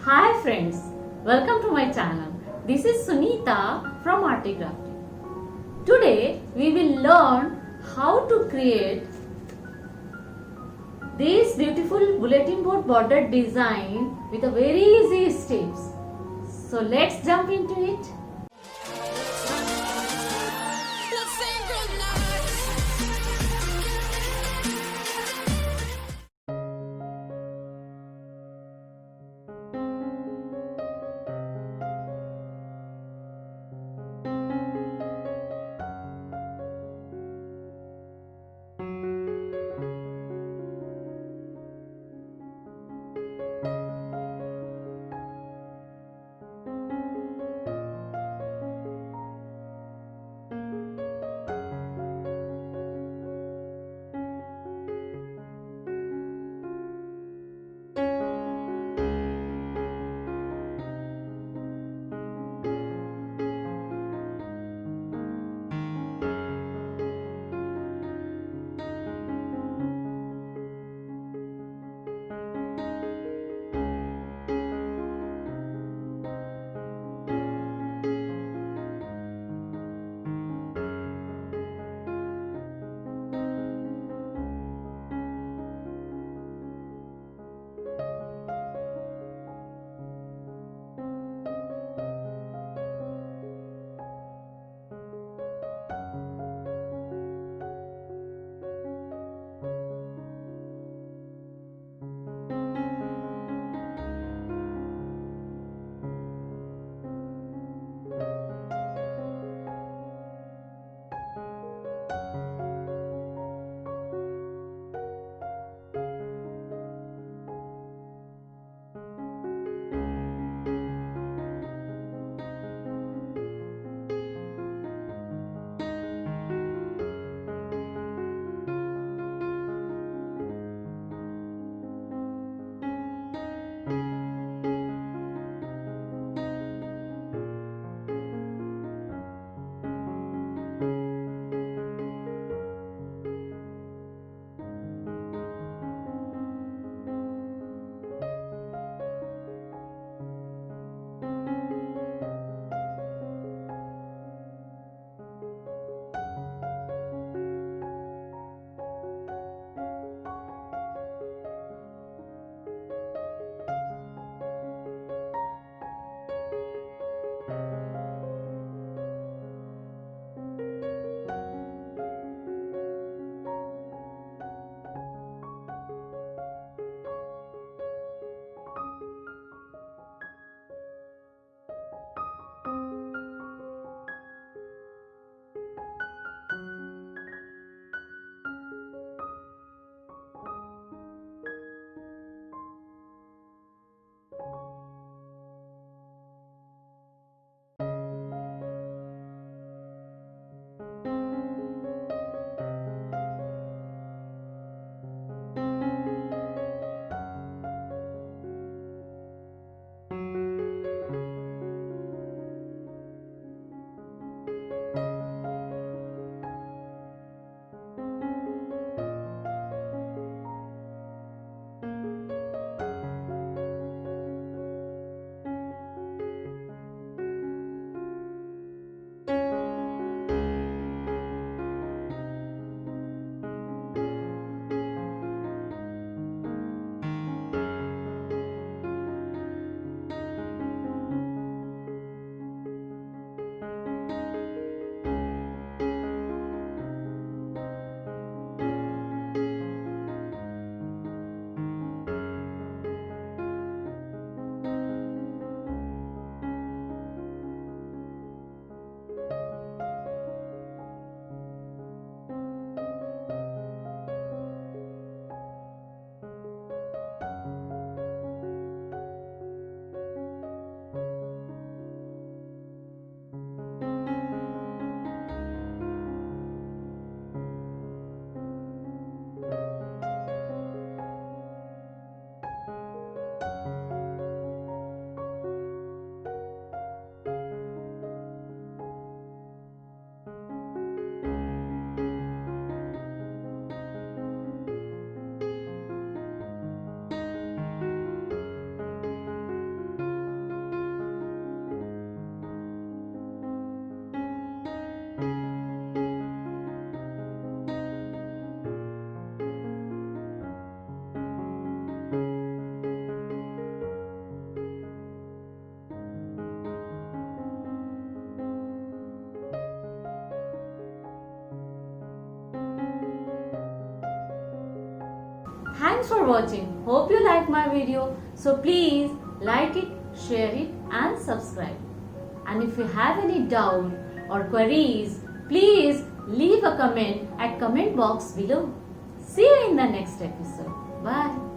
Hi friends, welcome to my channel. This is Sunita from ARTY KRAFTY. Today we will learn how to create this beautiful bulletin board border design with a very easy steps. So let's jump into it. Thanks for watching. Hope you like my video. So please like it, share it and subscribe. And if you have any doubt or queries, please leave a comment at comment box below. See you in the next episode. Bye.